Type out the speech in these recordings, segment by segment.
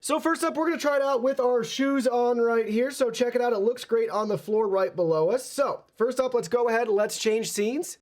So first up, we're going to try it out with our shoes on right here. So check it out. It looks great on the floor right below us. So first up, let's go ahead. Let's change scenes.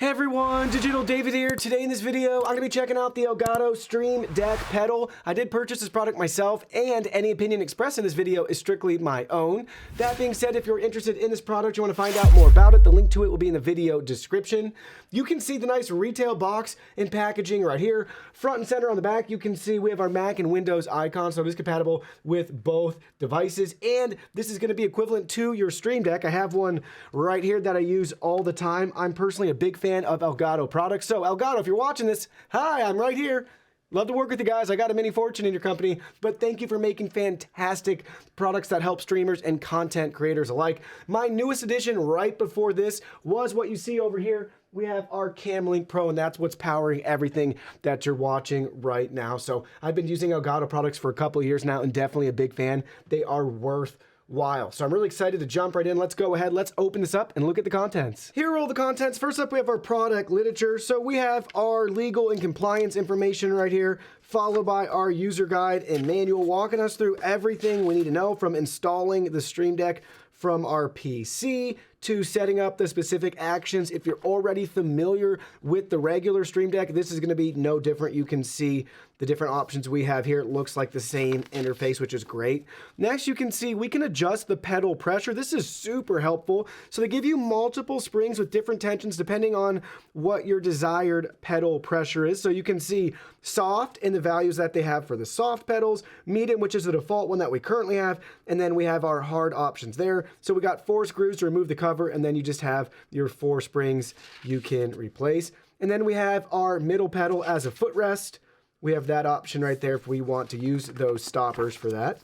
Hey everyone, Digital David here. Today in this video, I'm going to be checking out the Elgato Stream Deck pedal. I did purchase this product myself, and any opinion expressed in this video is strictly my own. That being said, if you're interested in this product, you want to find out more about it, the link to it will be in the video description. You can see the nice retail box and packaging right here. Front and center on the back, you can see we have our Mac and Windows icon, so it is compatible with both devices, and this is going to be equivalent to your Stream Deck. I have one right here that I use all the time. I'm personally a big fan of Elgato products. So Elgato, if you're watching this, hi, I'm right here. Love to work with you guys. I got a mini fortune in your company, but thank you for making fantastic products that help streamers and content creators alike. My newest addition right before this was what you see over here. We have our CamLink Pro, and that's what's powering everything that you're watching right now. So I've been using Elgato products for a couple of years now, and definitely a big fan. They are worthwhile. So I'm really excited to jump right in. Let's go ahead. Let's open this up and look at the contents. Here are all the contents. First up, we have our product literature. So we have our legal and compliance information right here, followed by our user guide and manual, walking us through everything we need to know from installing the Stream Deck from our PC to setting up the specific actions. If you're already familiar with the regular Stream Deck, this is going to be no different. You can see the different options we have here. It looks like the same interface, which is great. Next, you can see we can adjust the pedal pressure. This is super helpful. So they give you multiple springs with different tensions depending on what your desired pedal pressure is. So you can see soft in the values that they have for the soft pedals, medium, which is the default one that we currently have, and then we have our hard options there. So we got 4 screws to remove the cover, and then you just have your 4 springs you can replace. And then we have our middle pedal as a footrest. We have that option right there if we want to use those stoppers for that.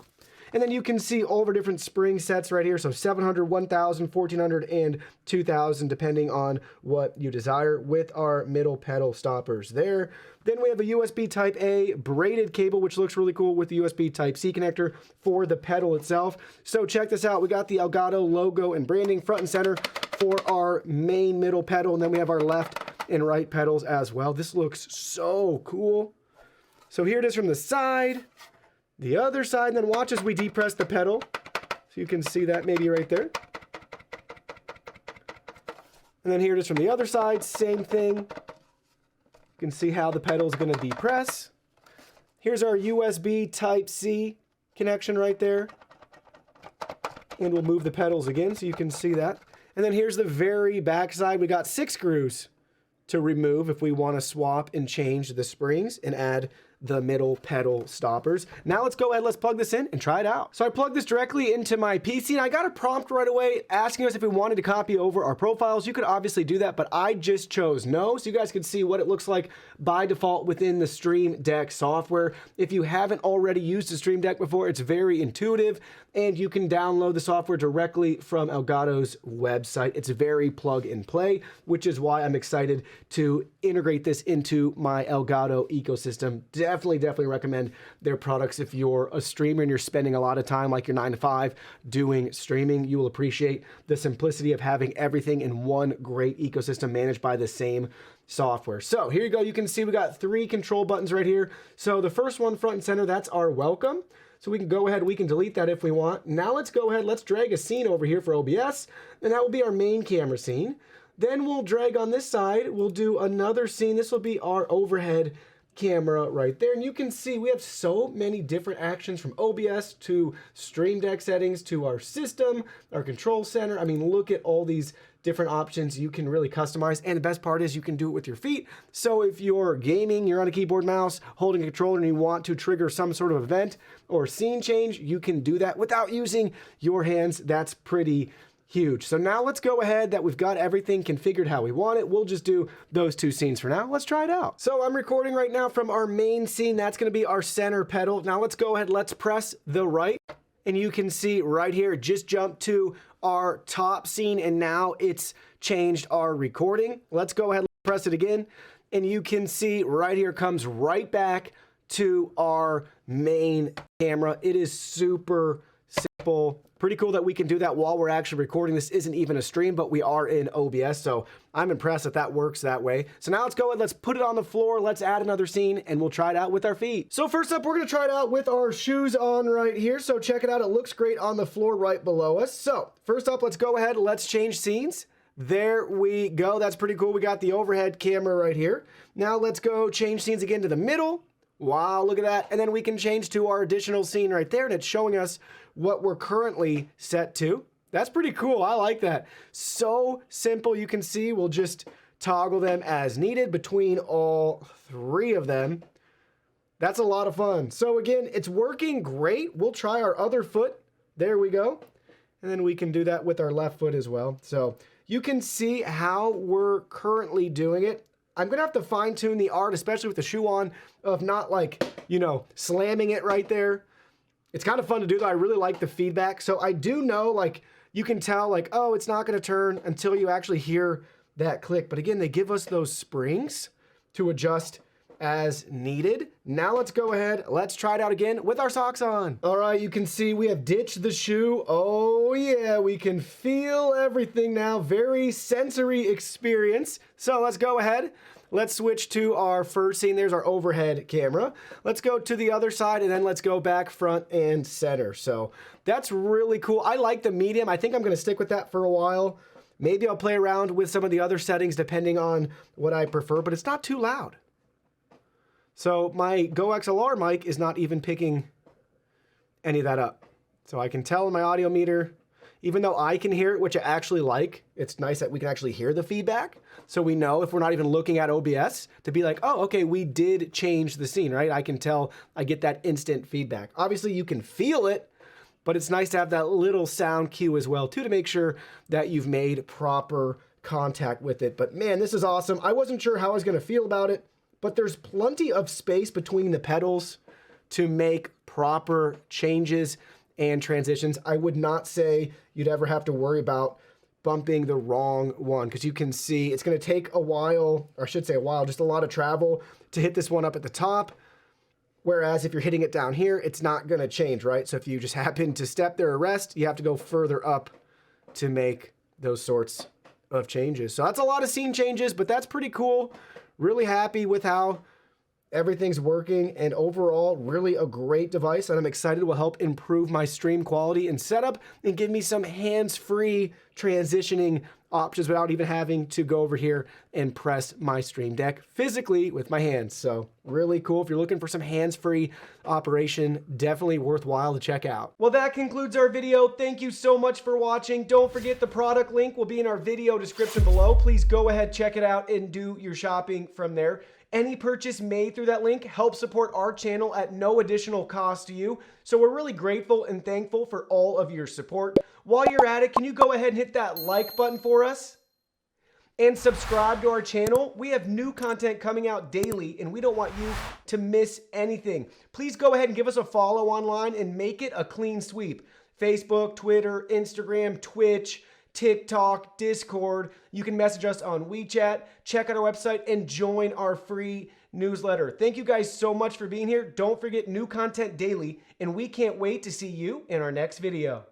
And then you can see all of our different spring sets right here. So 700, 1,000, 1,400, and 2,000, depending on what you desire with our middle pedal stoppers there. Then we have a USB Type A braided cable, which looks really cool with the USB Type C connector for the pedal itself. So check this out. We got the Elgato logo and branding front and center for our main middle pedal. And then we have our left and right pedals as well. This looks so cool. So here it is from the side, the other side, and then watch as we depress the pedal. So you can see that maybe right there. And then here it is from the other side, same thing. You can see how the pedal is going to depress. Here's our USB Type-C connection right there. And we'll move the pedals again so you can see that. And then here's the very back side. We got 6 screws to remove if we want to swap and change the springs and add the middle pedal stoppers. Now let's go ahead, let's plug this in and try it out. So I plugged this directly into my PC, and I got a prompt right away asking us if we wanted to copy over our profiles. You could obviously do that, but I just chose no, so you guys can see what it looks like by default within the Stream Deck software. If you haven't already used the Stream Deck before, it's very intuitive, and you can download the software directly from Elgato's website. It's very plug and play, which is why I'm excited to integrate this into my Elgato ecosystem. Definitely recommend their products. If you're a streamer and you're spending a lot of time, like your 9 to 5, doing streaming, you will appreciate the simplicity of having everything in one great ecosystem managed by the same software. So here you go. You can see we got 3 control buttons right here. So the first one front and center, that's our welcome. So we can go ahead, we can delete that if we want. Now let's go ahead, let's drag a scene over here for OBS, and that will be our main camera scene. Then we'll drag on this side, we'll do another scene. This will be our overhead camera right there. And you can see we have so many different actions from OBS to Stream Deck settings to our system, our control center. I mean, look at all these different options you can really customize. And the best part is you can do it with your feet. So if you're gaming, you're on a keyboard mouse, holding a controller, and you want to trigger some sort of event or scene change, you can do that without using your hands. That's pretty huge. So now let's go ahead that we've got everything configured how we want it. We'll just do those 2 scenes for now. Let's try it out. So I'm recording right now from our main scene. That's going to be our center pedal. Now let's go ahead. Let's press the right. And you can see right here, just jump to our top scene. And now it's changed our recording. Let's go ahead and press it again. And you can see right here comes right back to our main camera. It is super simple, Pretty cool that we can do that while we're actually recording. This isn't even a stream, but we are in OBS, so I'm impressed that that works that way. So now let's go and let's put it on the floor. Let's add another scene, and we'll try it out with our feet. So first up, we're gonna try it out with our shoes on right here. So check it out. It looks great on the floor right below us. So first up, let's go ahead. Let's change scenes. There we go. That's pretty cool. We got the overhead camera right here. Now let's go change scenes again to the middle. Wow, look at that. And then we can change to our additional scene right there, and it's showing us what we're currently set to. That's pretty cool. I like that. So simple. You can see we'll just toggle them as needed between all three of them. That's a lot of fun. So again, it's working great. We'll try our other foot. There we go. And then we can do that with our left foot as well. So you can see how we're currently doing it. I'm going to have to fine tune the art, especially with the shoe on, of not like, you know, slamming it right there. It's kind of fun to do though. I really like the feedback. So I do know, like, you can tell like, oh, it's not going to turn until you actually hear that click. But again, they give us those springs to adjust as needed. Now let's go ahead. Let's try it out again with our socks on. All right, you can see we have ditched the shoe. Oh yeah, we can feel everything now. Very sensory experience. So let's go ahead. Let's switch to our first scene. There's our overhead camera. Let's go to the other side, and then let's go back front and center. So that's really cool. I like the medium. I think I'm going to stick with that for a while. Maybe I'll play around with some of the other settings depending on what I prefer, but it's not too loud. So my Go XLR mic is not even picking any of that up. So I can tell in my audio meter, even though I can hear it, which I actually like, it's nice that we can actually hear the feedback. So we know if we're not even looking at OBS to be like, oh, okay, we did change the scene, right? I can tell, I get that instant feedback. Obviously you can feel it, but it's nice to have that little sound cue as well too, to make sure that you've made proper contact with it. But man, this is awesome. I wasn't sure how I was gonna feel about it, but there's plenty of space between the pedals to make proper changes and transitions. I would not say you'd ever have to worry about bumping the wrong one, because you can see it's going to take a while, or I should say a while, just a lot of travel to hit this one up at the top. Whereas if you're hitting it down here, it's not going to change, right? So if you just happen to step there or rest, you have to go further up to make those sorts of changes. So that's a lot of scene changes, but that's pretty cool. Really happy with how everything's working, and overall, really a great device, and I'm excited it will help improve my stream quality and setup and give me some hands-free transitioning options without even having to go over here and press my Stream Deck physically with my hands. So really cool. If you're looking for some hands-free operation, definitely worthwhile to check out. Well, that concludes our video. Thank you so much for watching. Don't forget the product link will be in our video description below. Please go ahead, check it out, and do your shopping from there. Any purchase made through that link helps support our channel at no additional cost to you. So we're really grateful and thankful for all of your support. While you're at it, can you go ahead and hit that like button for us? And subscribe to our channel. We have new content coming out daily, and we don't want you to miss anything. Please go ahead and give us a follow online and make it a clean sweep. Facebook, Twitter, Instagram, Twitch, TikTok, Discord. You can message us on WeChat, check out our website, and join our free newsletter. Thank you guys so much for being here. Don't forget, new content daily, and we can't wait to see you in our next video.